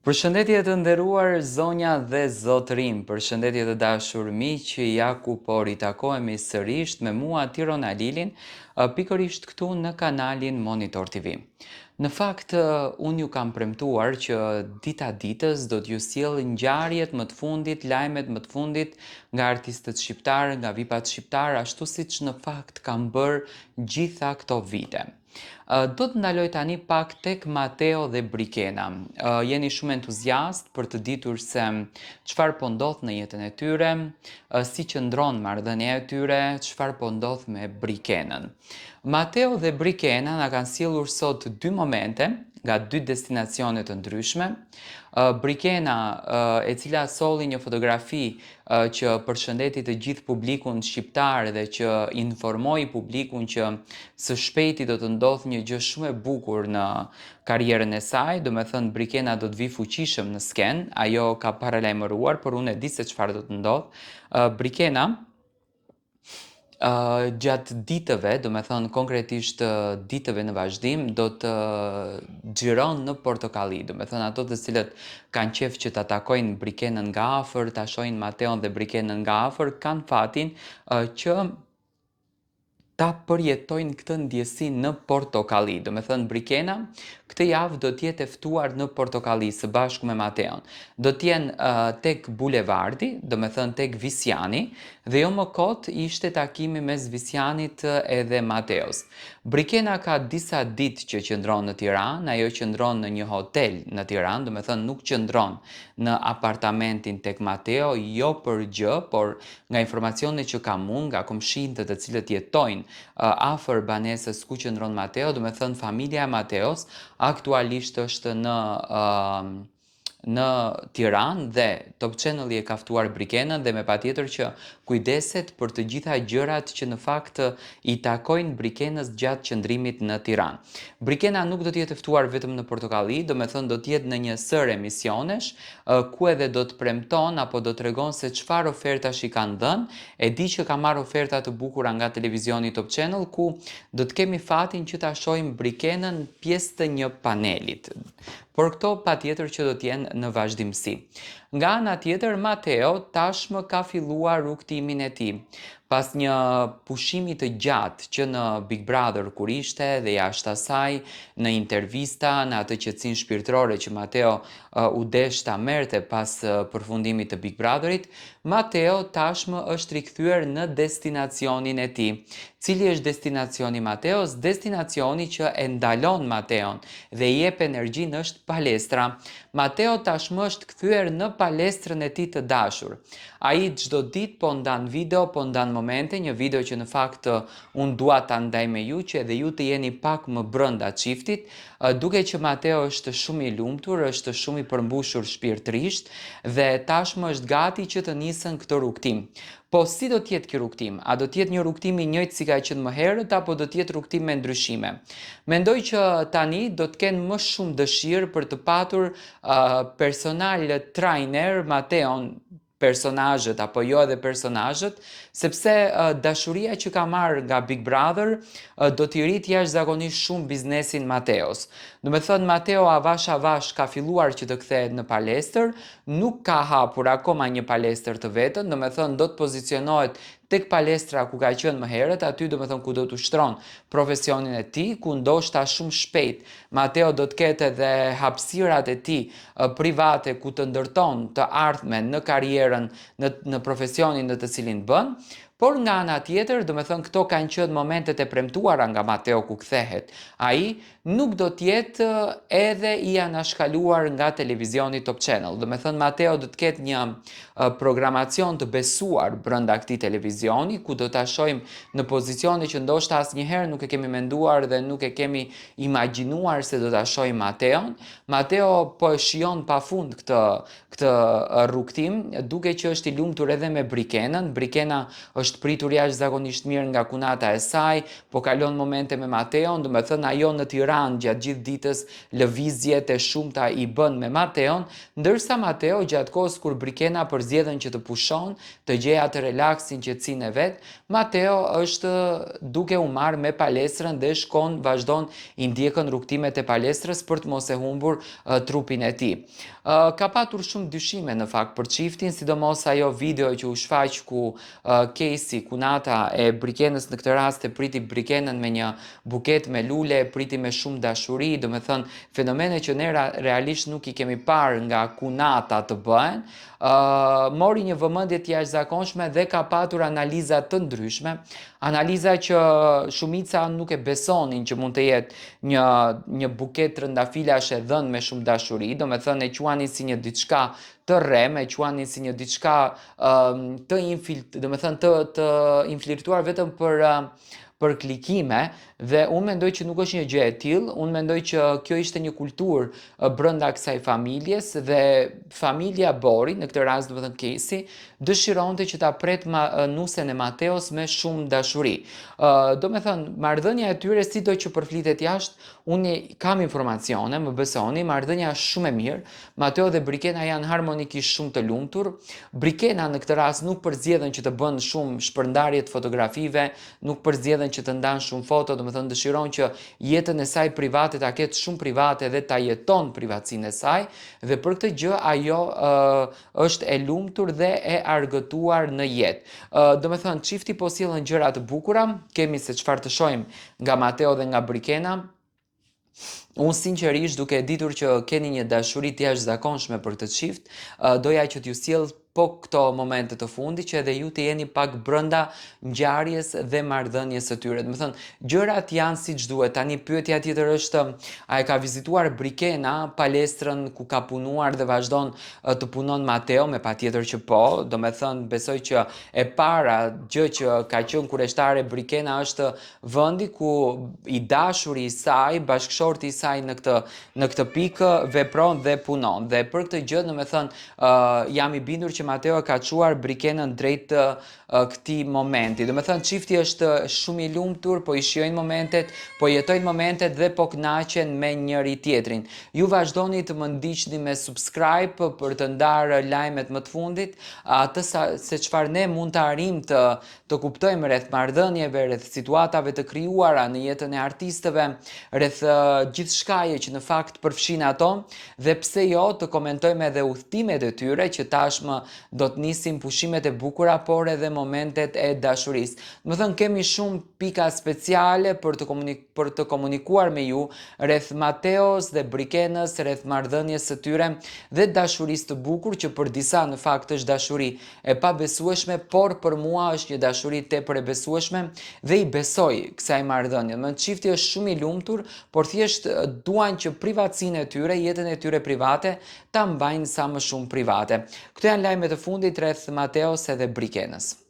Përshëndetje të nderuar zonja dhe zotërim, përshëndetje të dashur miq, ja ku po ritakohemi sërish me mua Tiron Alilin, pikërisht këtu në kanalin Monitor TV. Në fakt, unë ju kam premtuar që dita ditës do t'ju sjell ngjarjet më të fundit, lajmet më të fundit nga artistët shqiptar, nga VIP-at shqiptar, ashtu siç në fakt kam bërë gjitha këto vite. Do të ndaloj tani pak tek Mateo dhe Brikena. Jeni shumë entuziast për të ditur se çfarë po ndodh në jetën e tyre, si qëndron marrëdhënia e tyre, çfarë po ndodh me Brikenën. Mateo dhe Brikena na kanë sjellur sot dy momente nga dy destinacione të ndryshme. Brikena, e cila solli një fotografi që përshëndeti të gjithë publikun shqiptar dhe që informoi publikun që së shpejti do të ndodhë një gjë shumë e bukur në karrierën e saj, do me thënë Brikena do të vi fuqishëm në sken, ajo ka paralajmëruar, por unë e di se çfarë do të ndodhë. Brikena gjatë ditëve, do me thënë konkretisht ditëve në vazhdim, do të xhiron në Portokalli, do me thënë ato të cilët kanë qef që ta takojnë Brikenën nga afër, ta shohin Mateon dhe Brikenën nga afër, kanë fatin që ta përjetojnë këtë ndjesi në Portokalli. Do me thënë Brikena, këtë javë do t'jetë e ftuar në Portokalli së bashku me Mateon. Do t'jenë tek bulevardi, do me thënë tek Visjani, dhe jo më kot ishte takimi mes Visjanit edhe Mateos. Brikena ka disa ditë që qëndron në Tiranë, ajo qëndron në një hotel në Tiranë, do me thënë nuk qëndron në apartamentin tek Mateo, jo për gjë, por nga informacionet që kam unë, nga komshinjtë të cilët jetojnë afër banesës ku qëndron Mateo, do me thënë familja e Mateos aktualisht është në Tiranë dhe Top Channel e ka ftuar Brikenën dhe me patjetër që kujdeset për të gjitha gjërat që në fakt i takojnë Brikenës gjatë qëndrimit në Tiranë. Brikena nuk do të jetë ftuar vetëm në Portokalli, do me thënë do të jetë në një sër emisionesh ku edhe do të premton apo do të tregon se çfarë ofertash i kanë dhënë. E di që ka marrë oferta të bukura nga televizioni Top Channel ku do të kemi fatin që ta shohim Brikenën pjesë të një panelit. Por këto patjetër që do t'jenë në vazhdimsi. Nga ana tjetër, Mateo tashmë ka filluar rrugtimin e tij. Pas një pushimi të gjatë që në Big Brother kur ishte dhe jashtë asaj, në intervista, në atë qetësinë shpirtërore që Mateo u desh ta merrte pas përfundimit të Big Brotherit, Mateo tashmë është rikthyer në destinacionin e tij. Cili është destinacioni Mateos? Destinacioni që e ndalon Mateon dhe i jep energjinë është palestra. Mateo tashmë është kthyer në palestrën e tij të dashur. Ai çdo ditë po ndan video, po ndan momente, një video që në fakt unë dua ta ndaj me ju që edhe ju të jeni pak më brenda çiftit, duke që Mateo është shumë i lumtur, është shumë i përmbushur shpirtërisht dhe tashmë është gati që të nisën këtë rrugtim. Po si do t'jetë ky rrugtim? A do t'jetë një rrugtim i njëjtë si ka qenë më herët apo do t'jetë rrugtim me ndryshime? Mendoj që tani do të kenë më shumë dëshirë për të patur personal trajner Mateon, personazhet apo jo edhe personazhet, sepse dashuria që ka marrë nga Big Brother do t'i rrit jashtëzakonisht shumë biznesin Mateos. Do me thënë Mateo avash avash ka filluar që të kthehet në palestër, nuk ka hapur akoma një palestër të vetën, do me thënë do të pozicionohet tek palestra ku ka qenë më herët, aty do me thënë ku do të ushtron profesionin e tij, ku ndoshta shumë shpejt Mateo do të ketë edhe hapësirat e tij private ku të ndërton të ardhmen në karrierën, në profesionin në të cilin bën. Por nga ana tjetër, do me thënë këto kanë qenë momentet e premtuara nga Mateo ku kthehet. Ai nuk do t'jetë edhe i anashkaluar nga televizioni Top Channel. Do me thënë Mateo do të ketë një programacion të besuar brenda këtij televizioni, ku do ta shohim në pozicione që ndoshta asnjëherë nuk e kemi menduar dhe nuk e kemi imagjinuar se do ta shohim Mateon. Mateo po e shijon pafund këtë rrugtim, duke që është i lumtur edhe me Brikenën. Brikena është është pritur jashtëzakonisht mirë nga kunata e saj, po kalon momente me Mateon, do me thënë ajo në Tiranë gjatë gjithë ditës lëvizjet e shumta i bën me Mateon, ndërsa Mateo gjatë kohës kur Brikena përzgjedhen që të pushon, të gjej atë relaksin, qetësinë e vet, Mateo është duke u marrë me palestrën dhe vazhdon i ndjekën rrugtimet e palestrës për të mos e humbur trupin e tij. Ka patur shumë dyshime në fakt për çiftin, sidomos ajo video që u shfaq ku Casey, kunata e Brikenës në këtë rast e priti Brikenën me një buket me lule, e priti me shumë dashuri, do me thënë fenomene që ne realisht nuk i kemi parë nga kunata të bëhen, mori një vëmendje të jashtëzakonshme dhe ka patur analiza të ndryshme, analiza që shumica nuk e besonin që mund të jetë një buket trëndafilash e dhënë me shumë dashuri, do me thënë e quanin si një diçka të rrem, e quanin si një diçka të infiltruar vetëm për klikime, dhe unë mendoj që nuk është një gjë e tillë, unë mendoj që kjo ishte një kulturë brenda kësaj familjes dhe familja Bori, në këtë rast do të thënë Casey, dëshironte që ta pret nusen e Mateos me shumë dashuri. Do me thënë, marrëdhënia e tyre sido që përflitet jashtë, unë kam informacione, më besoni, marrëdhënia është shumë e mirë, Mateo dhe Brikena janë harmonikisht shumë të lumtur, Brikena në këtë rast nuk përzgjedhen që të bën shumë shpërndarje të fotografive, nuk përzgjedhen që të ndanë shumë foto, do me thënë dëshiron që jetën e saj private ta ketë shumë private dhe ta jeton privatësinë e saj, dhe për këtë gjë ajo është e lumtur dhe e argëtuar në jetë. Do me thënë, çifti po sjellën gjëra të bukura, kemi se çfarë të shohim nga Mateo dhe nga Brikena. Unë sinqerisht duke ditur që keni një dashuri të jashtëzakonshme për këtë çift, doja që t'ju sjell po këto momente të fundit që edhe ju të jeni pak brenda ngjarjes dhe marrëdhënies së tyre. Do të thënë, gjërat janë siç duhet. Tani pyetja tjetër është, a e ka vizituar Brikena palestrën ku ka punuar dhe vazhdon të punon Mateo? Me patjetër që po. Do me thënë, besoj që e para gjë që ka qenë kurioztare Brikena është vendi ku i dashuri i saj, bashkëshorti i saj në këtë pikë vepron dhe punon. Dhe për këtë gjë, do me thënë, jam i bindur që Mateo ka çuar Brikenën drejt këtij momenti. Do me thënë, çifti është shumë i lumtur, po i shijojnë momentet, po jetojnë momentet dhe po kënaqen me njëri tjetrin. Ju vazhdoni të më ndiqni me subscribe për të ndarë lajmet më të fundit, atë se çfarë ne mund të arrijmë të kuptojmë rreth marrëdhënieve, rreth situatave të krijuara në jetën e artistëve, rreth gjithçkaje që në fakt përfshin ato, dhe pse jo të komentojmë edhe udhëtimet e tyre që tashmë do të nisim pushimet e bukura, por edhe momentet e dashurisë. Do të thënë, kemi shumë pika speciale për të komunikuar me ju rreth Mateos dhe Brikenës, rreth marrëdhënies së tyre dhe dashurisë të bukur që për disa në fakt është dashuri e pabesueshme, por për mua është një dashuri tepër e besueshme dhe i besoj kësaj marrëdhënie. Më çifti është shumë i lumtur, por thjesht duan që privatësinë e tyre, jetën e tyre private ta mbajnë sa më shumë private. Këto janë lajmet e fundit rreth Mateos edhe Brikenës.